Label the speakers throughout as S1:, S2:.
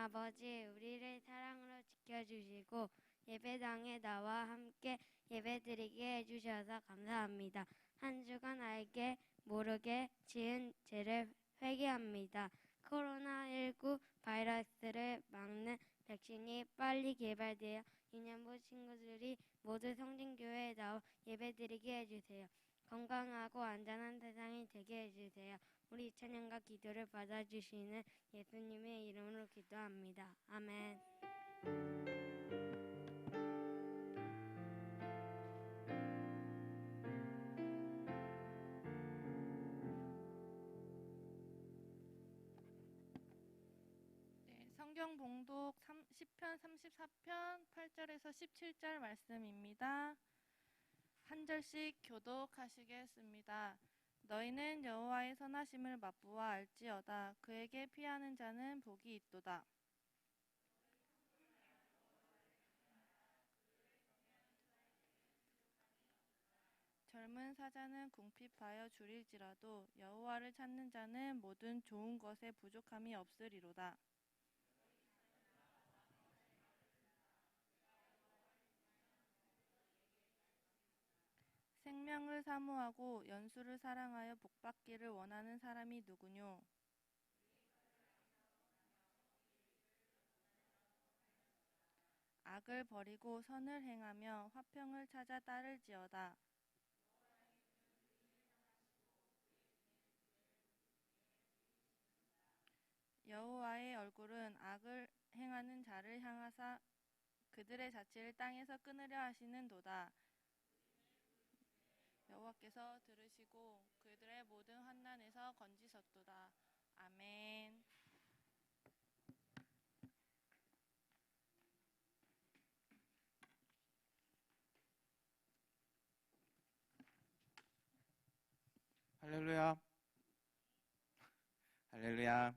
S1: 아버지, 우리를 사랑으로 지켜주시고 예배당에 나와 함께 예배드리게 해주셔서 감사합니다. 한 주간 알게 모르게 지은 죄를 회개합니다. 코로나19 바이러스를 막는 백신이 빨리 개발되어 유년부 친구들이 모두 성진교회에 나와 예배드리게 해주세요. 건강하고 안전한 세상이 되게 해주세요. 우리 찬양과 기도를 받아주시는 예수님의 이름으로 기도합니다. 아멘.
S2: 네, 성경 봉독 시편 34편 8절에서 17절 말씀입니다. 한 절씩 교독하시겠습니다. 너희는 여호와의 선하심을 맛보아 알지어다. 그에게 피하는 자는 복이 있도다. 젊은 사자는 궁핍하여 줄일지라도 여호와를 찾는 자는 모든 좋은 것에 부족함이 없으리로다. 생명을 사모하고 연수를 사랑하여 복받기를 원하는 사람이 누구뇨? 악을 버리고 선을 행하며 화평을 찾아 따를지어다. 여호와의 얼굴은 악을 행하는 자를 향하사 그들의 자취를 땅에서 끊으려 하시는도다. 여호와께서 들으시고 그들의 모든 환난에서 건지셨도다. 아멘.
S3: 할렐루야. 할렐루야.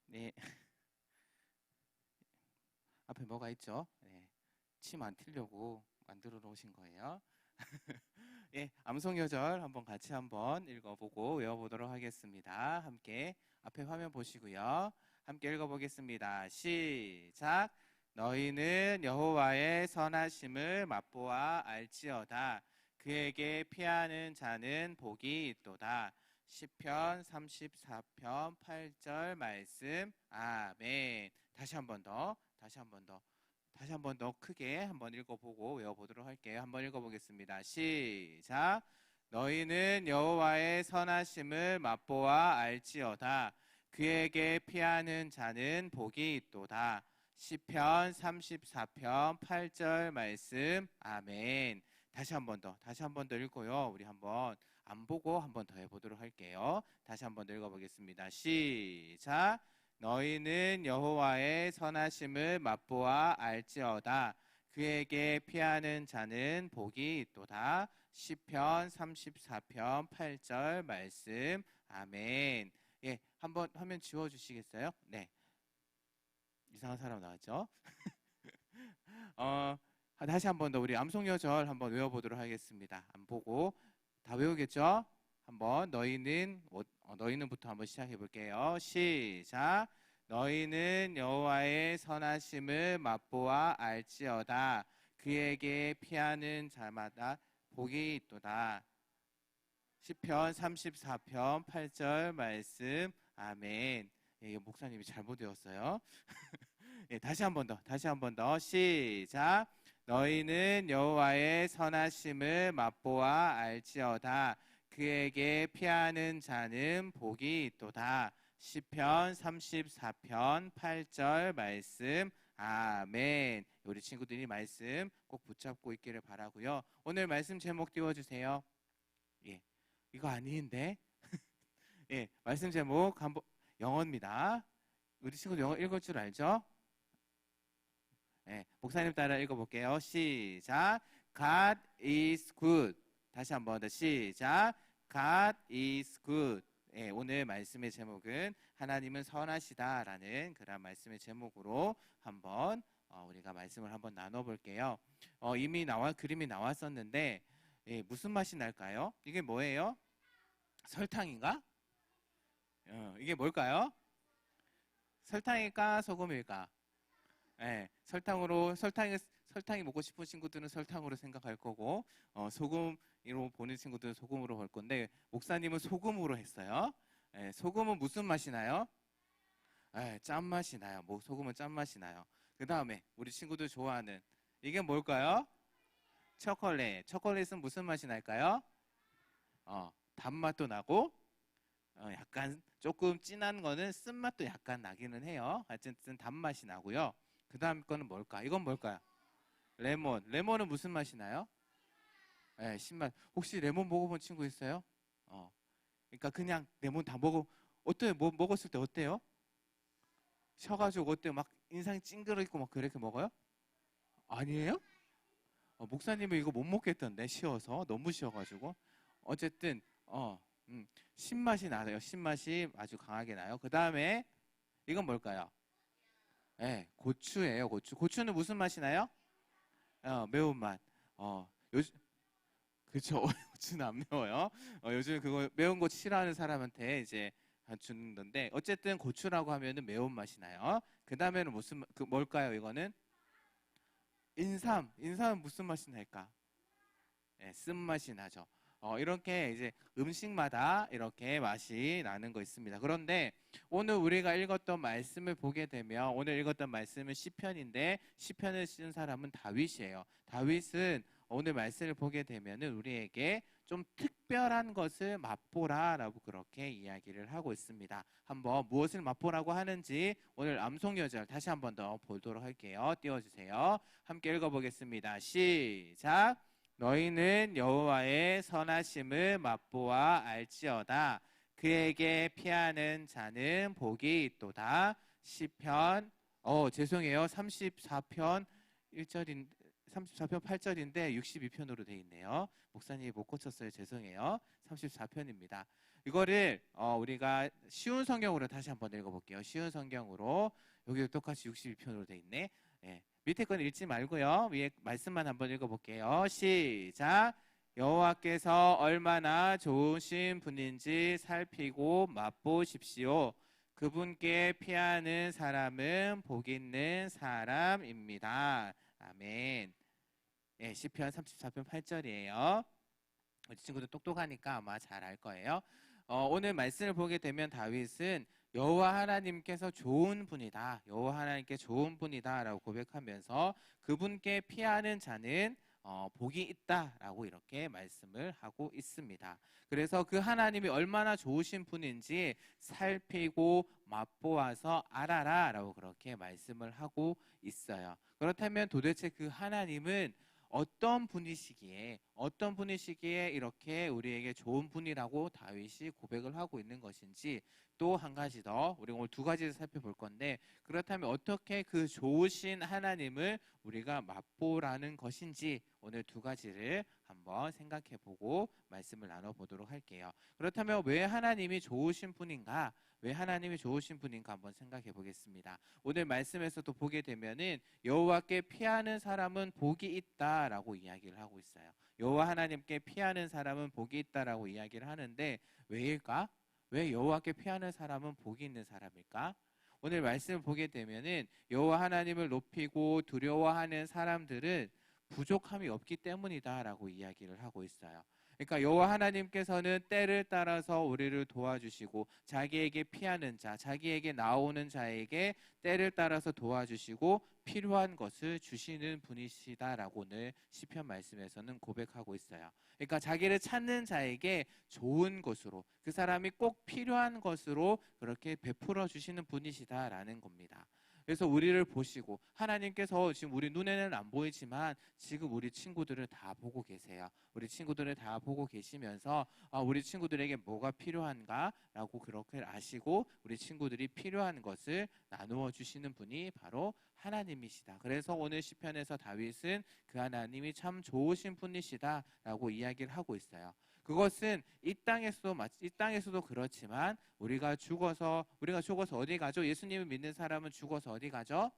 S3: 네. 앞에 뭐가 있죠? 네. 침 안 튀려고 만들어 놓으신 거예요. 예, 암송요절 같이 한번 읽어보고 외워보도록 하겠습니다. 함께 앞에 화면 보시고요. 함께 읽어보겠습니다. 시작. 너희는 여호와의 선하심을 맛보아 알지어다. 그에게 피하는 자는 복이 있도다. 시편 34편 8절 말씀. 아멘. 다시 한 번 더 크게 한번 읽어보고 외워보도록 할게요. 한번 읽어보겠습니다. 시작. 너희는 여호와의 선하심을 맛보아 알지어다. 그에게 피하는 자는 복이 있도다. 시편 34편 8절 말씀. 아멘. 다시 한 번 더 읽고요. 우리 한번 안 보고 한번 더 해보도록 할게요. 다시 한번 더 읽어보겠습니다. 시작. 너희는 여호와의 선하심을 맛보아 알지어다. 그에게 피하는 자는 복이 있도다. 시편 34편 8절 말씀. 아멘. 예, 한번 화면 지워주시겠어요? 네. 이상한 사람 나왔죠? 다시 한 번 더 우리 암송요절 한번 외워보도록 하겠습니다. 안 보고 다 외우겠죠? 한번 너희는부터 한번 시작해 볼게요. 시작. 너희는 여호와의 선하심을 맛보아 알지어다. 그에게 피하는 자마다 복이 있도다. 시편 34편 8절 말씀. 아멘. 예, 목사님이 잘못 외웠어요. 예, 다시 한 번 더 시작. 너희는 여호와의 선하심을 맛보아 알지어다. 그에게 피하는 자는 복이 있도다. 시편 34편 8절 말씀. 아멘. 우리 친구들이 말씀 꼭 붙잡고 있기를 바라고요. 오늘 말씀 제목 띄워주세요. 예, 이거 아닌데. 예, 말씀 제목 영어입니다. 우리 친구들 영어 읽을 줄 알죠? 네, 목사님 따라 읽어볼게요. 시작. God is good. 다시 한 번 더 시작. God is good. 네, 오늘 말씀의 제목은 하나님은 선하시다라는 그런 말씀의 제목으로 한번 우리가 말씀을 한번 나눠볼게요. 이미 그림이 나왔었는데 무슨 맛이 날까요? 이게 뭐예요? 설탕인가? 이게 뭘까요? 설탕일까 소금일까? 예, 설탕이 먹고 싶은 친구들은 설탕으로 생각할 거고 소금으로 보는 친구들은 소금으로 볼 건데 목사님은 소금으로 했어요. 예, 소금은 무슨 맛이 나요? 예, 짠맛이 나요. 소금은 짠맛이 나요. 그 다음에 우리 친구들 좋아하는 이게 뭘까요? 초콜릿. 초콜릿은 무슨 맛이 날까요? 단맛도 나고 약간 조금 진한 거는 쓴맛도 약간 나기는 해요. 어쨌든 단맛이 나고요. 그 다음 거는 뭘까? 이건 뭘까요? 레몬. 레몬은 무슨 맛이 나요? 네, 신맛. 혹시 레몬 먹어본 친구 있어요? 그러니까 그냥 레몬 다 어때요? 뭐 먹었을 때 어때요? 셔가지고 어때요? 막 인상이 찡그러있고 막 그렇게 먹어요? 아니에요? 목사님은 이거 못 먹겠던데 쉬어서 너무 쉬어가지고 어쨌든 신맛이 나요. 신맛이 아주 강하게 나요. 그 다음에 이건 뭘까요? 네, 고추예요. 고추는 무슨 맛이 나요? 매운맛. 요즘 그쵸. 고추는 안 매워요. 요즘 그거 매운 거 싫어하는 사람한테 이제 주는 건데 어쨌든 고추라고 하면은 매운맛이 나요. 그 다음에는 뭘까요? 이거는 인삼. 인삼은 무슨 맛이 날까? 네, 쓴맛이 나죠. 이렇게 이제 음식마다 이렇게 맛이 나는 거 있습니다. 그런데 오늘 우리가 읽었던 말씀을 보게 되면 오늘 읽었던 말씀은 시편인데 시편을 쓴 사람은 다윗이에요. 다윗은 오늘 말씀을 보게 되면은 우리에게 좀 특별한 것을 맛보라라고 그렇게 이야기를 하고 있습니다. 한번 무엇을 맛보라고 하는지 오늘 암송여절 다시 한번 더 보도록 할게요. 띄워주세요. 함께 읽어보겠습니다. 시작. 너희는 여호와의 선하심을 맛보아 알지어다. 그에게 피하는 자는 복이 있도다. 시편 죄송해요. 34편 8절인데 62편으로 돼 있네요. 목사님이 못 고쳤어요. 죄송해요. 34편입니다. 이거를 우리가 쉬운 성경으로 다시 한번 읽어볼게요. 쉬운 성경으로 여기도 똑같이 62편으로 돼 있네. 네. 밑에 건 읽지 말고요. 위에 말씀만 한번 읽어볼게요. 시작. 여호와께서 얼마나 좋으신 분인지 살피고 맛보십시오. 그분께 피하는 사람은 복 있는 사람입니다. 아멘. 네, 시편 34편 8절이에요. 우리 친구들 똑똑하니까 아마 잘 알 거예요. 오늘 말씀을 보게 되면 다윗은 여호와 하나님께서 좋은 분이다. 여호와 하나님께 좋은 분이다라고 고백하면서 그분께 피하는 자는 복이 있다라고 이렇게 말씀을 하고 있습니다. 그래서 그 하나님이 얼마나 좋으신 분인지 살피고 맛보아서 알아라라고 그렇게 말씀을 하고 있어요. 그렇다면 도대체 그 하나님은 어떤 분이시기에 이렇게 우리에게 좋은 분이라고 다윗이 고백을 하고 있는 것인지 또 한 가지 더 우리 오늘 두 가지를 살펴볼 건데 그렇다면 어떻게 그 좋으신 하나님을 우리가 맛보라는 것인지 오늘 두 가지를 한번 생각해보고 말씀을 나눠보도록 할게요. 그렇다면 왜 하나님이 좋으신 분인가? 왜 하나님이 좋으신 분인가 한번 생각해 보겠습니다. 오늘 말씀에서도 보게 되면은 여호와께 피하는 사람은 복이 있다라고 이야기를 하고 있어요. 여호와 하나님께 피하는 사람은 복이 있다라고 이야기를 하는데 왜일까? 왜 여호와께 피하는 사람은 복이 있는 사람일까? 오늘 말씀을 보게 되면은 여호와 하나님을 높이고 두려워하는 사람들은 부족함이 없기 때문이다라고 이야기를 하고 있어요. 그러니까 여호와 하나님께서는 때를 따라서 우리를 도와주시고 자기에게 피하는 자, 자기에게 나오는 자에게 때를 따라서 도와주시고 필요한 것을 주시는 분이시다라고 오늘 시편 말씀에서는 고백하고 있어요. 그러니까 자기를 찾는 자에게 좋은 것으로 그 사람이 꼭 필요한 것으로 그렇게 베풀어 주시는 분이시다라는 겁니다. 그래서 우리를 보시고 하나님께서 지금 우리 눈에는 안 보이지만 지금 우리 친구들을 다 보고 계세요. 우리 친구들을 다 보고 계시면서 우리 친구들에게 뭐가 필요한가라고 그렇게 아시고 우리 친구들이 필요한 것을 나누어 주시는 분이 바로 하나님이시다. 그래서 오늘 시편에서 다윗은 그 하나님이 참 좋으신 분이시다라고 이야기를 하고 있어요. 그것은 이 땅에서도 그렇지만 우리가 죽어서 어디 가죠? 예수님을 믿는 사람은 죽어서 어디 가죠?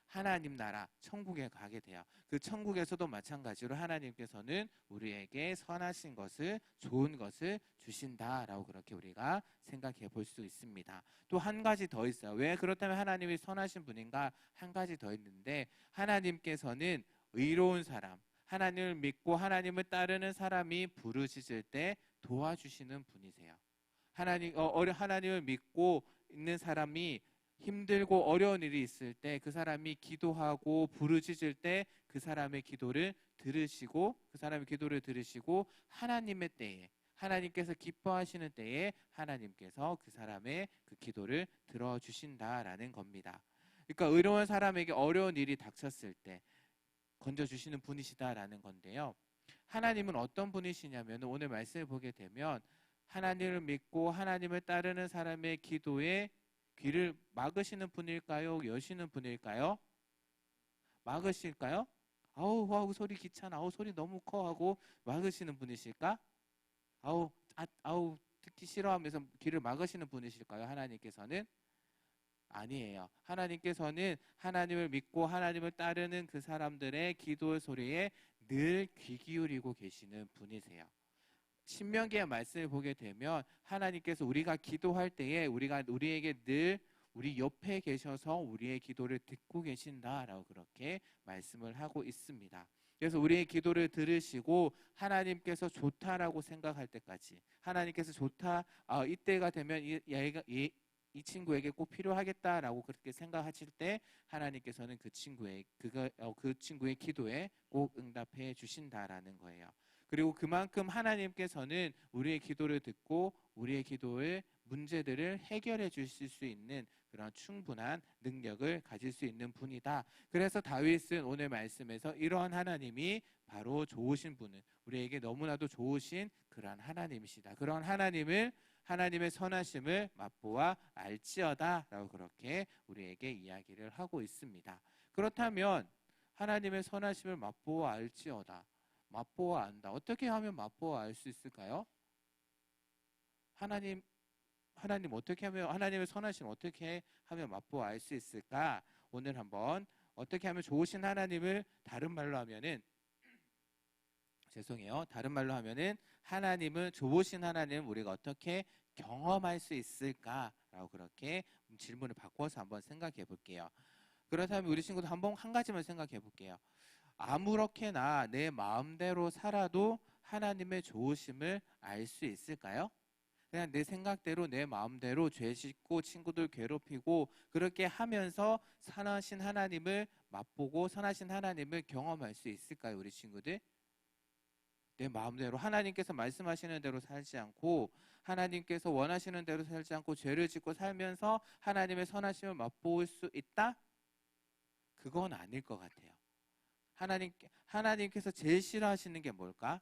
S3: 하나님 나라 천국에 가게 돼요. 그 천국에서도 마찬가지로 하나님께서는 우리에게 선하신 것을, 좋은 것을 주신다라고 그렇게 우리가 생각해 볼 수 있습니다. 또 한 가지 더 있어요. 왜 그렇다면 하나님이 선하신 분인가? 한 가지 더 있는데, 하나님께서는 의로운 사람, 하나님을 믿고 하나님을 따르는 사람이 부르짖을 때 도와주시는 분이세요. 하나님을 믿고 있는 사람이 힘들고 어려운 일이 있을 때 그 사람이 기도하고 부르짖을 때 그 사람의 기도를 들으시고, 하나님의 때에, 하나님께서 기뻐하시는 때에 하나님께서 그 사람의 그 기도를 들어주신다라는 겁니다. 그러니까 의로운 사람에게 어려운 일이 닥쳤을 때 건져주시는 분이시다라는 건데요. 하나님은 어떤 분이시냐면, 오늘 말씀을 보게 되면 하나님을 믿고 하나님을 따르는 사람의 기도에 귀를 막으시는 분일까요? 여시는 분일까요? 막으실까요? 아우 소리 귀찮아, 아우 소리 너무 커 하고 막으시는 분이실까? 아우 듣기 싫어하면서 귀를 막으시는 분이실까요? 하나님께서는 아니에요. 하나님께서는 하나님을 믿고 하나님을 따르는 그 사람들의 기도 소리에 늘 귀 기울이고 계시는 분이세요. 신명기의 말씀을 보게 되면 하나님께서 우리가 기도할 때에 우리에게 늘 우리 옆에 계셔서 우리의 기도를 듣고 계신다라고 그렇게 말씀을 하고 있습니다. 그래서 우리의 기도를 들으시고 하나님께서 좋다라고 생각할 때까지, 하나님께서 좋다, 이때가 되면 이 친구에게 꼭 필요하겠다라고 그렇게 생각하실 때 하나님께서는 그 친구의 기도에 꼭 응답해 주신다라는 거예요. 그리고 그만큼 하나님께서는 우리의 기도를 듣고 우리의 기도의 문제들을 해결해 주실 수 있는 그런 충분한 능력을 가질 수 있는 분이다. 그래서 다윗은 오늘 말씀에서 이러한 하나님이 바로 좋으신 분은, 우리에게 너무나도 좋으신 그러한 하나님이시다, 그런 하나님의 선하심을 맛보아 알지어다 라고 그렇게 우리에게 이야기를 하고 있습니다. 그렇다면 하나님의 선하심을 맛보아 알지어다, 맛보아 안다, 어떻게 하면 맛보아 알 수 있을까요? 하나님 어떻게 하면, 하나님의 선하심 어떻게 하면 맛보아 알 수 있을까? 오늘 한번 어떻게 하면 좋으신 하나님을 다른 말로 하면은 하나님은, 좋으신 하나님을 우리가 어떻게 경험할 수 있을까라고 그렇게 질문을 바꿔서 한번 생각해 볼게요. 그렇다면 우리 친구도 한 가지만 생각해 볼게요. 아무렇게나 내 마음대로 살아도 하나님의 좋으심을 알 수 있을까요? 그냥 내 생각대로 내 마음대로 죄 짓고 친구들 괴롭히고 그렇게 하면서 선하신 하나님을 맛보고 선하신 하나님을 경험할 수 있을까요, 우리 친구들? 내 마음대로 하나님께서 말씀하시는 대로 살지 않고, 하나님께서 원하시는 대로 살지 않고 죄를 짓고 살면서 하나님의 선하심을 맛볼 수 있다? 그건 아닐 것 같아요. 하나님께서 제일 싫어하시는 게 뭘까?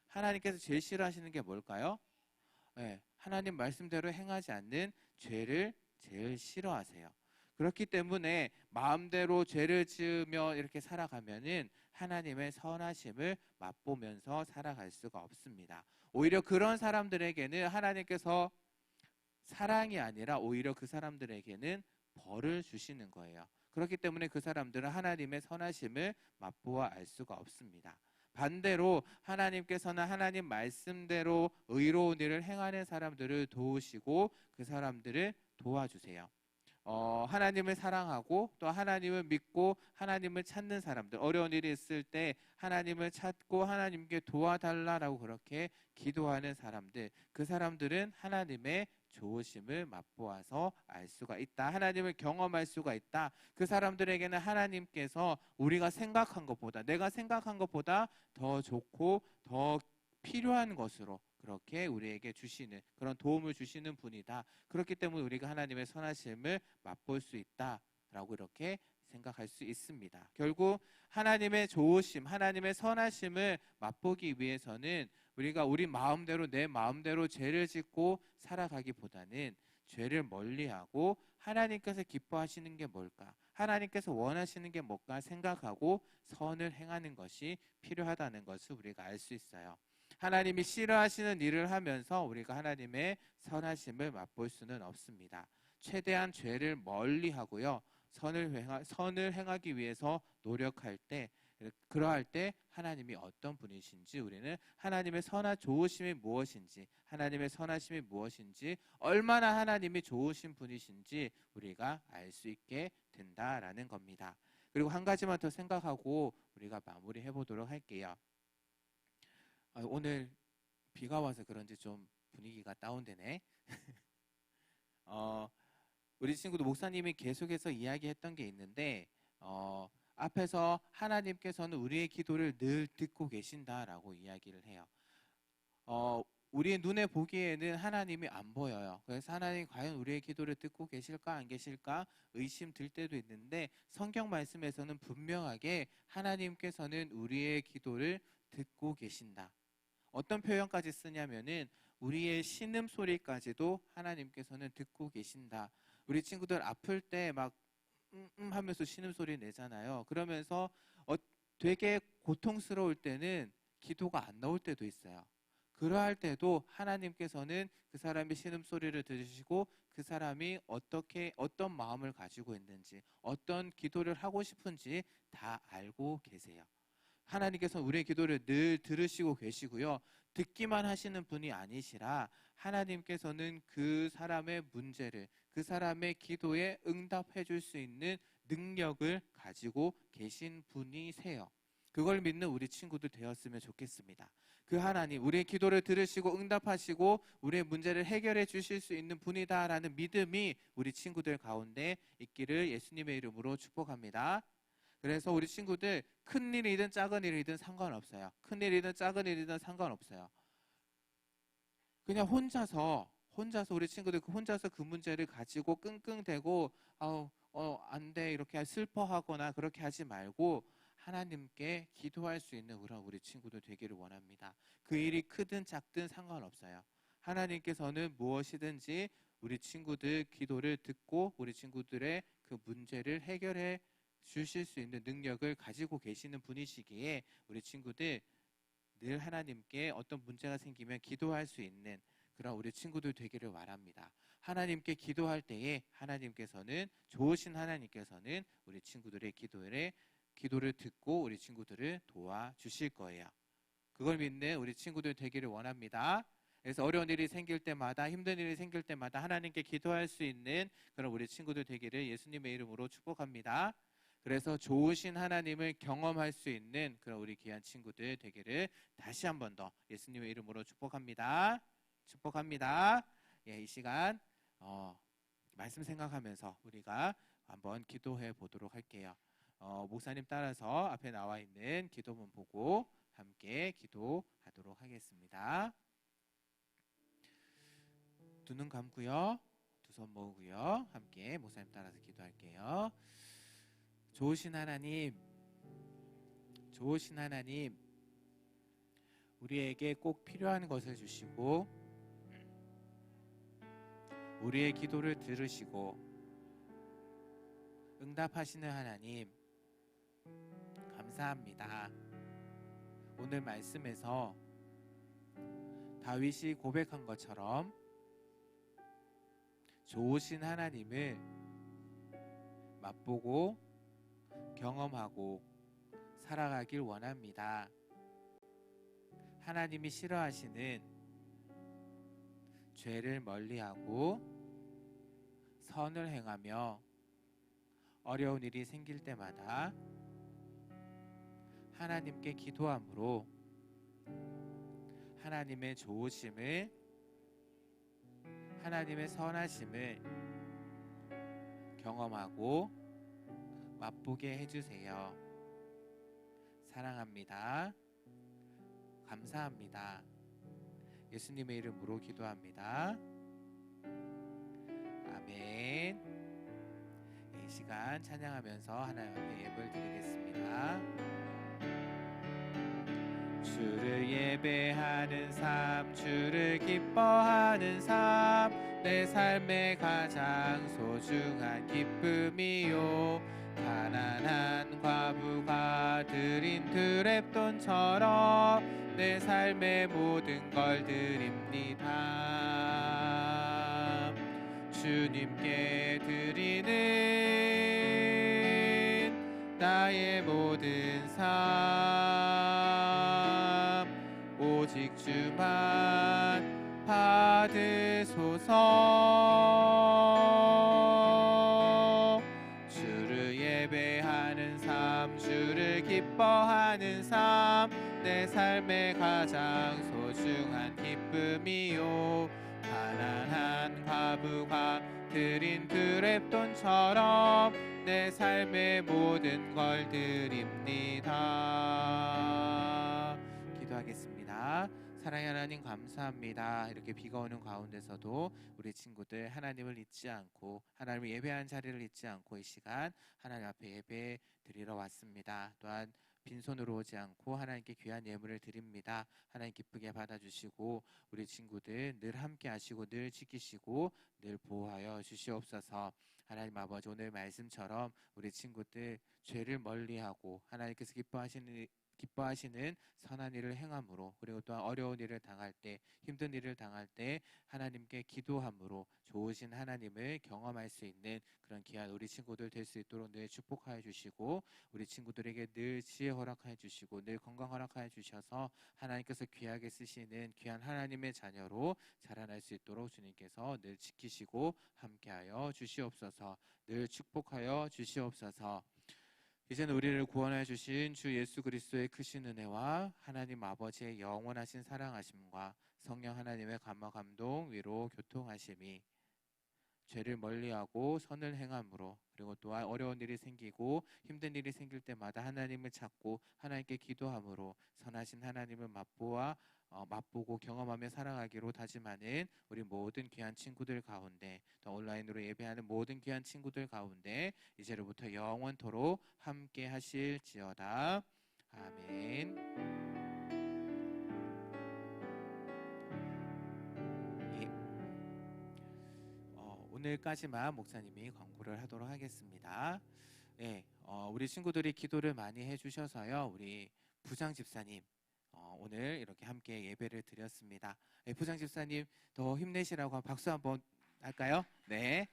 S3: 하나님께서 제일 싫어하시는 게 뭘까요? 네, 하나님 말씀대로 행하지 않는 죄를 제일 싫어하세요. 그렇기 때문에 마음대로 죄를 지으며 이렇게 살아가면은 하나님의 선하심을 맛보면서 살아갈 수가 없습니다. 오히려 그런 사람들에게는 하나님께서 사랑이 아니라 오히려 그 사람들에게는 벌을 주시는 거예요. 그렇기 때문에 그 사람들은 하나님의 선하심을 맛보아 알 수가 없습니다. 반대로 하나님께서는 하나님 말씀대로 의로운 일을 행하는 사람들을 도우시고 그 사람들을 도와주세요. 하나님을 사랑하고 또 하나님을 믿고 하나님을 찾는 사람들, 어려운 일이 있을 때 하나님을 찾고 하나님께 도와달라고 그렇게 기도하는 사람들, 그 사람들은 하나님의 좋으심을 맛보아서 알 수가 있다, 하나님을 경험할 수가 있다. 그 사람들에게는 하나님께서 우리가 생각한 것보다, 내가 생각한 것보다 더 좋고 더 필요한 것으로 그렇게 우리에게 주시는, 그런 도움을 주시는 분이다. 그렇기 때문에 우리가 하나님의 선하심을 맛볼 수 있다라고 이렇게 생각할 수 있습니다. 결국 하나님의 좋으심, 하나님의 선하심을 맛보기 위해서는 우리가 우리 마음대로, 내 마음대로 죄를 짓고 살아가기보다는 죄를 멀리하고 하나님께서 기뻐하시는 게 뭘까, 하나님께서 원하시는 게 뭘까 생각하고 선을 행하는 것이 필요하다는 것을 우리가 알 수 있어요. 하나님이 싫어하시는 일을 하면서 우리가 하나님의 선하심을 맛볼 수는 없습니다. 최대한 죄를 멀리하고요, 선을 행하기 위해서 노력할 때, 그러할 때 하나님이 어떤 분이신지, 우리는 하나님의 선한 좋으심이 무엇인지, 하나님의 선하심이 무엇인지, 얼마나 하나님이 좋으신 분이신지 우리가 알 수 있게 된다라는 겁니다. 그리고 한 가지만 더 생각하고 우리가 마무리해 보도록 할게요. 오늘 비가 와서 그런지 좀 분위기가 다운되네. 우리 친구도 목사님이 계속해서 이야기했던 게 있는데, 앞에서 하나님께서는 우리의 기도를 늘 듣고 계신다라고 이야기를 해요. 우리의 눈에 보기에는 하나님이 안 보여요. 그래서 하나님 과연 우리의 기도를 듣고 계실까 안 계실까 의심 들 때도 있는데, 성경 말씀에서는 분명하게 하나님께서는 우리의 기도를 듣고 계신다. 어떤 표현까지 쓰냐면은 우리의 신음소리까지도 하나님께서는 듣고 계신다. 우리 친구들 아플 때 막 하면서 신음소리 내잖아요. 그러면서 되게 고통스러울 때는 기도가 안 나올 때도 있어요. 그러할 때도 하나님께서는 그 사람의 신음소리를 들으시고 그 사람이 어떤 마음을 가지고 있는지, 어떤 기도를 하고 싶은지 다 알고 계세요. 하나님께서는 우리의 기도를 늘 들으시고 계시고요. 듣기만 하시는 분이 아니시라 하나님께서는 그 사람의 문제를, 그 사람의 기도에 응답해 줄 수 있는 능력을 가지고 계신 분이세요. 그걸 믿는 우리 친구들 되었으면 좋겠습니다. 그 하나님, 우리의 기도를 들으시고 응답하시고 우리의 문제를 해결해 주실 수 있는 분이다라는 믿음이 우리 친구들 가운데 있기를 예수님의 이름으로 축복합니다. 그래서 우리 친구들 큰 일이든 작은 일이든 상관없어요. 큰 일이든 작은 일이든 상관없어요. 그냥 혼자서 우리 친구들 혼자서 그 문제를 가지고 끙끙대고 안 돼 이렇게 슬퍼하거나 그렇게 하지 말고 하나님께 기도할 수 있는 그런 우리 친구들 되기를 원합니다. 그 일이 크든 작든 상관없어요. 하나님께서는 무엇이든지 우리 친구들 기도를 듣고 우리 친구들의 그 문제를 해결해 주실 수 있는 능력을 가지고 계시는 분이시기에 우리 친구들 늘 하나님께 어떤 문제가 생기면 기도할 수 있는 그런 우리 친구들 되기를 바랍니다. 하나님께 기도할 때에 하나님께서는, 좋으신 하나님께서는 우리 친구들의 기도를 듣고 우리 친구들을 도와주실 거예요. 그걸 믿는 우리 친구들 되기를 원합니다. 그래서 어려운 일이 생길 때마다, 힘든 일이 생길 때마다 하나님께 기도할 수 있는 그런 우리 친구들 되기를 예수님의 이름으로 축복합니다. 그래서 좋으신 하나님을 경험할 수 있는 그런 우리 귀한 친구들 되기를 다시 한 번 더 예수님의 이름으로 축복합니다. 축복합니다. 이 시간 말씀 생각하면서 우리가 한번 기도해 보도록 할게요. 목사님 따라서 앞에 나와 있는 기도문 보고 함께 기도하도록 하겠습니다. 두 눈 감고요. 두 손 모으고요. 함께 목사님 따라서 기도할게요. 좋으신 하나님, 우리에게 꼭 필요한 것을 주시고 우리의 기도를 들으시고 응답하시는 하나님, 감사합니다. 오늘 말씀에서 다윗이 고백한 것처럼 좋으신 하나님을 맛보고 경험하고 살아가길 원합니다. 하나님이 싫어하시는 죄를 멀리하고 선을 행하며 어려운 일이 생길 때마다 하나님께 기도함으로 하나님의 좋으심을, 하나님의 선하심을 경험하고 맛보게 해주세요. 사랑합니다. 감사합니다. 예수님의 이름으로 기도합니다. 아멘. 이 시간 찬양하면서 하나님의 예배를 드리겠습니다. 주를 예배하는 삶, 주를 기뻐하는 삶, 내 삶의 가장 소중한 기쁨이요. 가난한 과부가 드린 드랩돈처럼 내 삶의 모든 걸 드립니다. 주님께 드리는 나의 모든 삶 오직 주만 받으소서. 주를 예배하는 삶, 주를 기뻐하는 삶, 내 삶의 가장 소중한 기쁨이요. 가난한 과부가 드린 드랩돈처럼 내 삶의 모든 걸 드립니다. 기도하겠습니다. 사랑의 하나님 감사합니다. 이렇게 비가 오는 가운데서도 우리 친구들 하나님을 잊지 않고 하나님을 예배하는 자리를 잊지 않고 이 시간 하나님 앞에 예배 드리러 왔습니다. 또한 빈손으로 오지 않고 하나님께 귀한 예물을 드립니다. 하나님 기쁘게 받아주시고 우리 친구들 늘 함께 하시고 늘 지키시고 늘 보호하여 주시옵소서. 하나님 아버지, 오늘 말씀처럼 우리 친구들 죄를 멀리하고 하나님께서 기뻐하시는 선한 일을 행함으로, 그리고 또한 어려운 일을 당할 때, 힘든 일을 당할 때 하나님께 기도함으로 좋으신 하나님을 경험할 수 있는 그런 귀한 우리 친구들 될 수 있도록 늘 축복하여 주시고, 우리 친구들에게 늘 지혜 허락하여 주시고 늘 건강 허락하여 주셔서 하나님께서 귀하게 쓰시는 귀한 하나님의 자녀로 자라날 수 있도록 주님께서 늘 지키시고 함께하여 주시옵소서. 늘 축복하여 주시옵소서. 이제는 우리를 구원하여 주신 주 예수 그리스도의 크신 은혜와 하나님 아버지의 영원하신 사랑하심과 성령 하나님의 감화 감동 위로 교통하심이 죄를 멀리하고 선을 행함으로, 그리고 또한 어려운 일이 생기고 힘든 일이 생길 때마다 하나님을 찾고 하나님께 기도함으로 선하신 하나님을 맛보고 경험하며 살아가기로 다짐하는 우리 모든 귀한 친구들 가운데, 또 온라인으로 예배하는 모든 귀한 친구들 가운데 이제로부터 영원토록 함께 하실지어다. 아멘. 예. 오늘까지만 목사님이 광고를 하도록 하겠습니다. 네, 우리 친구들이 기도를 많이 해주셔서요, 우리 부장 집사님 오늘 이렇게 함께 예배를 드렸습니다. 네, 부장 집사님 더 힘내시라고 박수 한번 할까요? 네.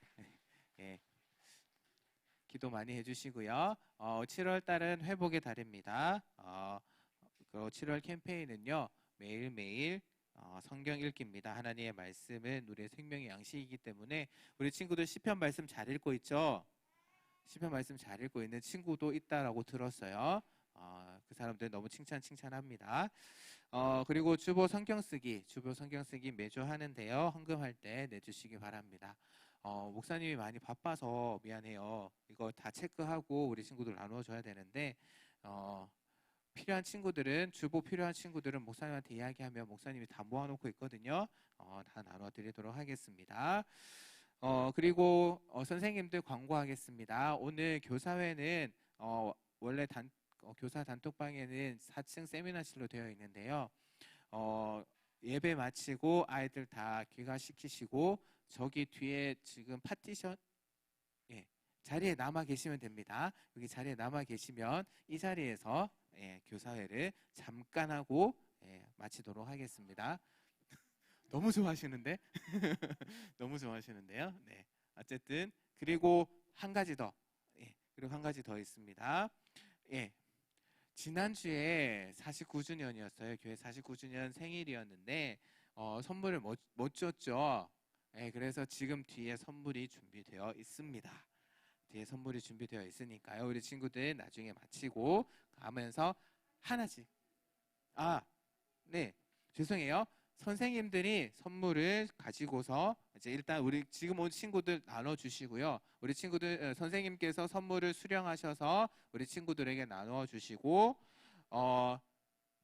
S3: 네. 기도 많이 해주시고요. 7월 달은 회복의 달입니다. 그 7월 캠페인은요, 매일매일 성경 읽기입니다. 하나님의 말씀은 우리의 생명의 양식이기 때문에 우리 친구들 시편 말씀 잘 읽고 있죠? 시편 말씀 잘 읽고 있는 친구도 있다라고 들었어요. 그 사람들 너무 칭찬합니다. 그리고 주보 성경 쓰기 매주 하는데요. 헌금할 때 내주시기 바랍니다. 목사님이 많이 바빠서 미안해요. 이거 다 체크하고 우리 친구들 나누어줘야 되는데 필요한 친구들은, 주보 필요한 친구들은 목사님한테 이야기하면 목사님이 다 모아놓고 있거든요. 다 나눠드리도록 하겠습니다. 그리고 선생님들 광고하겠습니다. 오늘 교사회는 원래 교사 단톡방에는 4층 세미나실로 되어 있는데요. 예배 마치고 아이들 다 귀가시키시고 저기 뒤에 지금 파티션 자리에 남아 계시면 됩니다. 여기 자리에 남아 계시면 이 자리에서 교사회를 잠깐 하고 마치도록 하겠습니다. 너무 좋아하시는데? 너무 좋아하시는데요. 네. 어쨌든 그리고 한 가지 더 있습니다. 지난주에 49주년이었어요. 교회 49주년 생일이었는데 선물을 못 줬죠. 그래서 지금 뒤에 선물이 준비되어 있습니다. 뒤에 선물이 준비되어 있으니까요. 우리 친구들 나중에 마치고 가면서 하나씩. 네. 죄송해요. 선생님들이 선물을 가지고서 이제 일단 우리 지금 온 친구들 나눠주시고요. 우리 친구들 선생님께서 선물을 수령하셔서 우리 친구들에게 나누어 주시고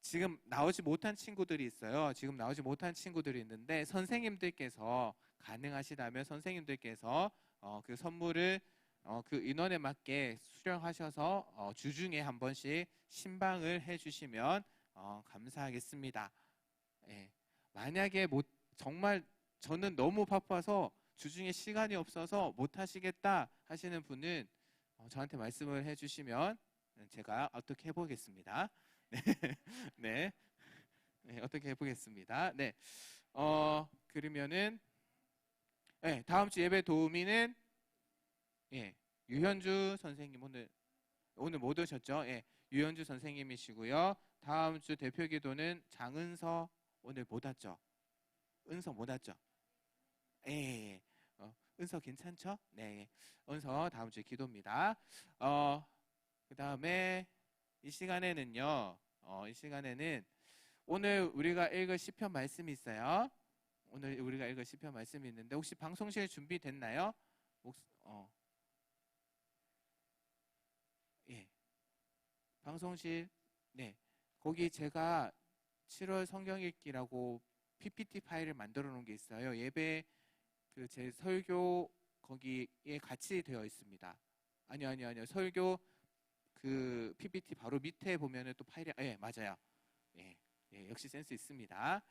S3: 지금 나오지 못한 친구들이 있어요. 지금 나오지 못한 친구들이 있는데 선생님들께서 가능하시다면 선생님들께서 그 선물을 그 인원에 맞게 수령하셔서 주중에 한 번씩 신방을 해주시면 감사하겠습니다. 만약에 정말 저는 너무 바빠서 주중에 시간이 없어서 못 하시겠다 하시는 분은 저한테 말씀을 해주시면 제가 어떻게 해보겠습니다. 네, 어떻게 해보겠습니다. 네, 그러면은 다음 주 예배 도우미는 유현주 선생님 오늘 못 오셨죠? 예, 유현주 선생님이시고요. 다음 주 대표 기도는 장은서 오늘 못 왔죠? 은서 못 왔죠? 예, 예, 예. 은서 괜찮죠? 네, 은서 다음 주에 기도입니다. 그 다음에 이 시간에는요. 이 시간에는 오늘 우리가 읽을 시편 말씀이 있어요. 오늘 우리가 읽을 시편 말씀이 있는데 혹시 방송실 준비됐나요? 예, 방송실. 네, 거기 제가 7월 성경 읽기라고 PPT 파일을 만들어 놓은 게 있어요. 예배 그 제 설교 거기에 같이 되어 있습니다. 아니요. 설교 그 PPT 바로 밑에 보면은 또 파일이 맞아요. 역시 센스 있습니다.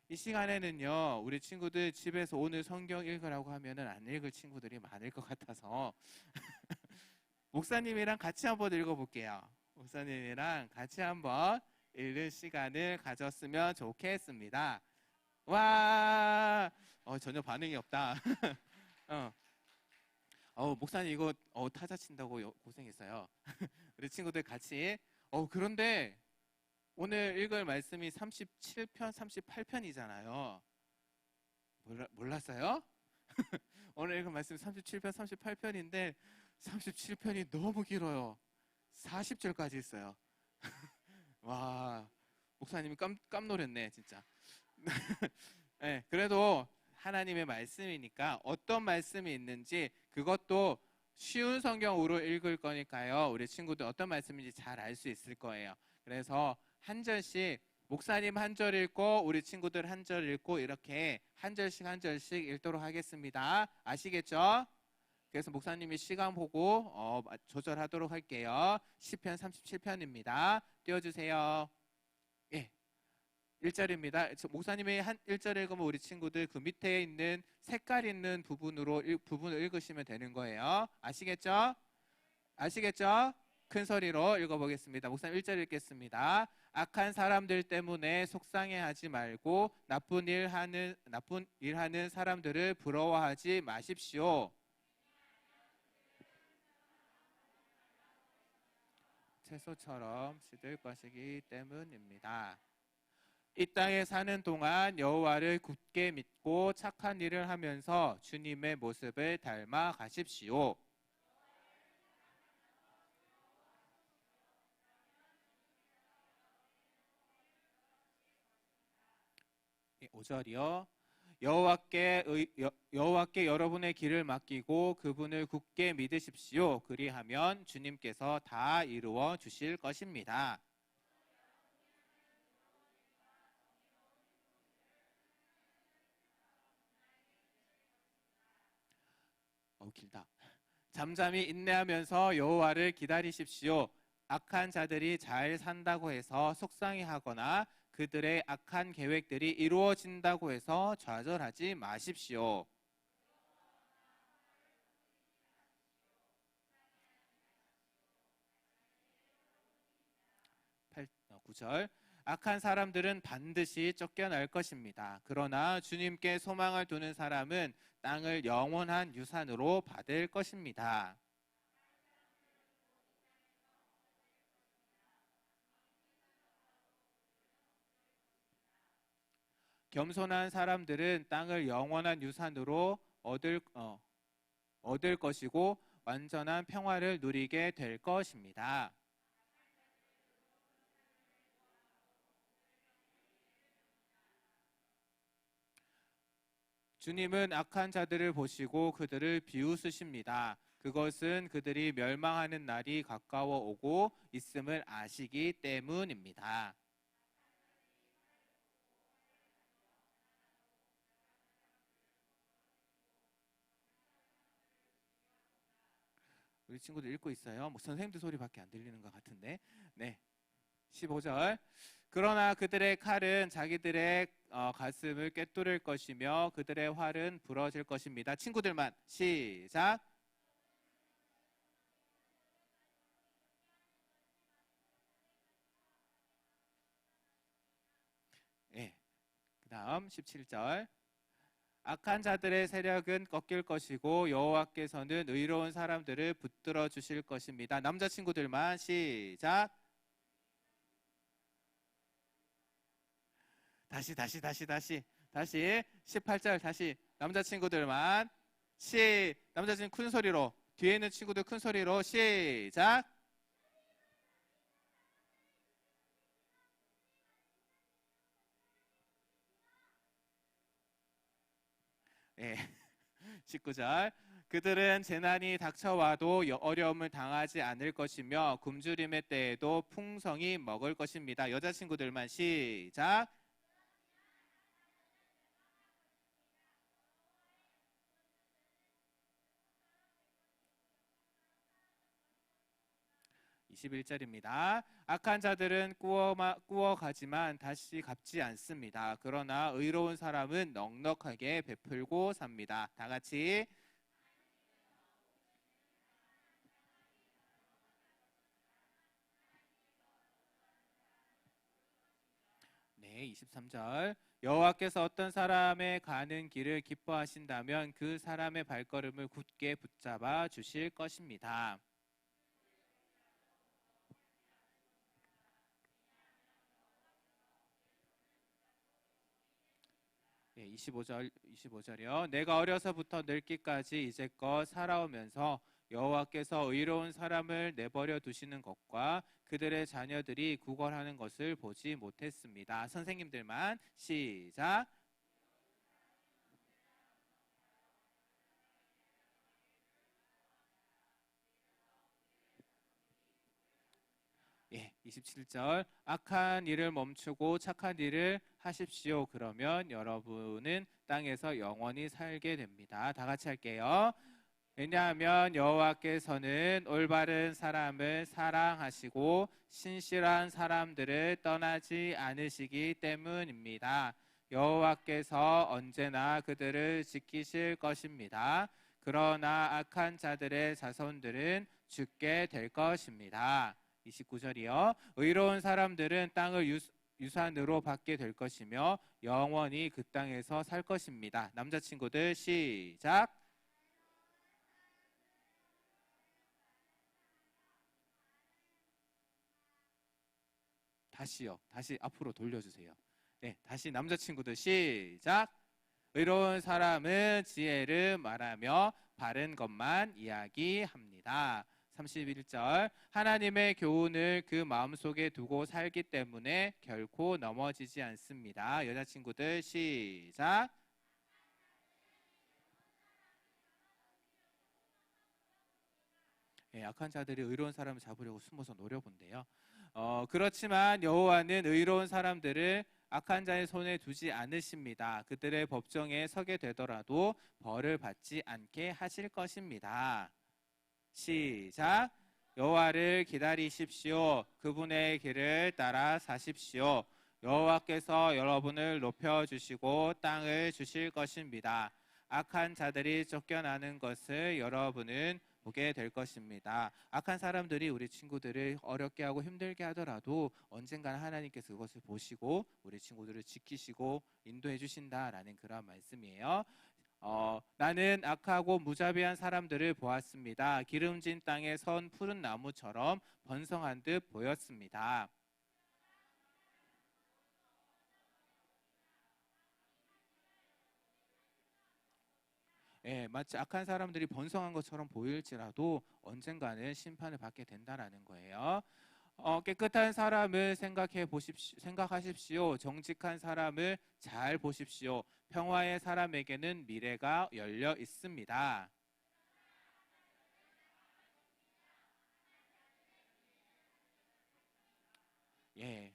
S3: 이 시간에는요 우리 친구들 집에서 오늘 성경 읽으라고 하면은 안 읽을 친구들이 많을 것 같아서 목사님이랑 같이 한번 읽어볼게요. 목사님이랑 같이 한번 읽는 시간을 가졌으면 좋겠습니다. 와, 전혀 반응이 없다. 목사님 이거 타자 친다고 고생했어요. 우리 친구들 같이. 그런데 오늘 읽을 말씀이 37편, 38편이잖아요. 몰랐어요? 오늘 읽을 말씀이 37편, 38편인데 37편이 너무 길어요. 40절까지 있어요. 와, 목사님이 깜놀했네, 진짜. 네, 그래도 하나님의 말씀이니까 어떤 말씀이 있는지 그것도 쉬운 성경으로 읽을 거니까요. 우리 친구들 어떤 말씀인지 잘 알 수 있을 거예요. 그래서 한 절씩 목사님 한 절 읽고 우리 친구들 한 절 읽고 이렇게 한 절씩 읽도록 하겠습니다. 아시겠죠? 그래서 목사님이 시간 보고 조절하도록 할게요. 시편 37편입니다. 띄워주세요. 1절입니다. 목사님이 한 1절 읽으면 우리 친구들 그 밑에 있는 색깔 있는 부분을 읽으시면 되는 거예요. 아시겠죠? 큰 소리로 읽어보겠습니다. 목사님 1절 읽겠습니다. 악한 사람들 때문에 속상해하지 말고 나쁜 일 하는 사람들을 부러워하지 마십시오. 채소처럼 시들 것이기 때문입니다. 이 땅에 사는 동안 여호와를 굳게 믿고 착한 일을 하면서 주님의 모습을 닮아 가십시오. 5절이요. 여호와께 여러분의 길을 맡기고 그분을 굳게 믿으십시오. 그리하면 주님께서 다 이루어 주실 것입니다. 길다. 잠잠히 인내하면서 여호와를 기다리십시오. 악한 자들이 잘 산다고 해서 속상해하거나 그들의 악한 계획들이 이루어진다고 해서 좌절하지 마십시오. 9절. 악한 사람들은 반드시 쫓겨날 것입니다. 그러나 주님께 소망을 두는 사람은 땅을 영원한 유산으로 받을 것입니다. 겸손한 사람들은 땅을 영원한 유산으로 얻을 것이고 완전한 평화를 누리게 될 것입니다. 주님은 악한 자들을 보시고 그들을 비웃으십니다. 그것은 그들이 멸망하는 날이 가까워 오고 있음을 아시기 때문입니다. 우리 친구들 읽고 있어요. 선생님들 소리밖에 안 들리는 것 같은데. 네. 15절. 그러나 그들의 칼은 자기들의 가슴을 꿰뚫을 것이며 그들의 활은 부러질 것입니다. 친구들만 시작. 그 다음 17절. 악한 자들의 세력은 꺾일 것이고 여호와께서는 의로운 사람들을 붙들어 주실 것입니다. 남자친구들만 시작. 다시 18절 다시 남자친구들만 남자친구 큰 소리로 뒤에 있는 친구들 큰 소리로 시작. 예. 19절 그들은 재난이 닥쳐와도 어려움을 당하지 않을 것이며 굶주림의 때에도 풍성히 먹을 것입니다. 여자친구들만 시작. (21절입니다) 악한 자들은 꾸어가지만 다시 갚지 않습니다. 그러나 의로운 사람은 넉넉하게 베풀고 삽니다. 다 같이 네, 23절 여호와께서 어떤 사람의 가는 길을 기뻐하신다면 그 사람의 발걸음을 굳게 붙잡아 주실 것입니다. 네, 25절이요. 내가 어려서부터 늙기까지 이제껏 살아오면서 여호와께서 의로운 사람을 내버려 두시는 것과 그들의 자녀들이 구걸하는 것을 보지 못했습니다. 선생님들만 시작. 예, 27절 악한 일을 멈추고 착한 일을 하십시오. 그러면 여러분은 땅에서 영원히 살게 됩니다. 다 같이 할게요. 왜냐하면 여호와께서는 올바른 사람을 사랑하시고 신실한 사람들을 떠나지 않으시기 때문입니다. 여호와께서 언제나 그들을 지키실 것입니다. 그러나 악한 자들의 자손들은 죽게 될 것입니다. 29절이요. 의로운 사람들은 땅을 유산으로 받게 될 것이며 영원히 그 땅에서 살 것입니다. 남자친구들 시작. 다시요. 다시 앞으로 돌려주세요. 네, 다시 남자친구들 시작. 의로운 사람은 지혜를 말하며 바른 것만 이야기합니다. 31절 하나님의 교훈을 그 마음속에 두고 살기 때문에 결코 넘어지지 않습니다. 여자친구들 시작. 네, 악한 자들이 의로운 사람을 잡으려고 숨어서 노려본대요. 그렇지만 여호와는 의로운 사람들을 악한 자의 손에 두지 않으십니다. 그들의 법정에 서게 되더라도 벌을 받지 않게 하실 것입니다. 시작. 여호와를 기다리십시오. 그분의 길을 따라 사십시오. 여호와께서 여러분을 높여주시고 땅을 주실 것입니다. 악한 자들이 쫓겨나는 것을 여러분은 보게 될 것입니다. 악한 사람들이 우리 친구들을 어렵게 하고 힘들게 하더라도 언젠가는 하나님께서 그것을 보시고 우리 친구들을 지키시고 인도해 주신다라는 그런 말씀이에요. 나는 악하고 무자비한 사람들을 보았습니다. 기름진 땅에 선 푸른 나무처럼 번성한 듯 보였습니다. 예, 마치 악한 사람들이 번성한 것처럼 보일지라도 언젠가는 심판을 받게 된다라는 거예요. 깨끗한 사람을 생각하십시오. 정직한 사람을 잘 보십시오. 평화의 사람에게는 미래가 열려 있습니다. 예.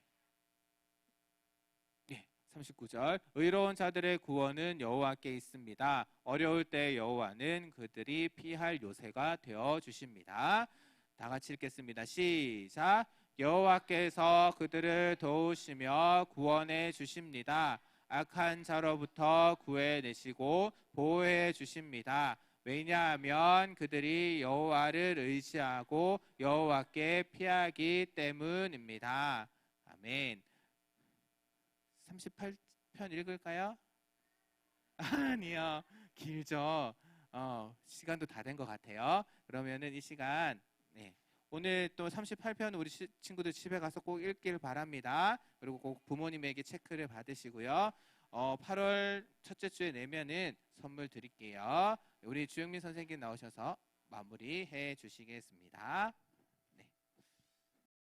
S3: 39절 의로운 자들의 구원은 여호와께 있습니다. 어려울 때 여호와는 그들이 피할 요새가 되어 주십니다. 다 같이 읽겠습니다. 시작. 여호와께서 그들을 도우시며 구원해 주십니다. 악한 자로부터 구해내시고 보호해 주십니다. 왜냐하면 그들이 여호와를 의지하고 여호와께 피하기 때문입니다. 아멘. 38편 읽을까요? 아니요. 길죠. 시간도 다 된 것 같아요. 그러면은 이 시간, 네. 오늘 또 38편 우리 친구들 집에 가서 꼭 읽길 바랍니다. 그리고 꼭 부모님에게 체크를 받으시고요. 8월 첫째 주에 내면은 선물 드릴게요. 우리 주영민 선생님 나오셔서 마무리해 주시겠습니다.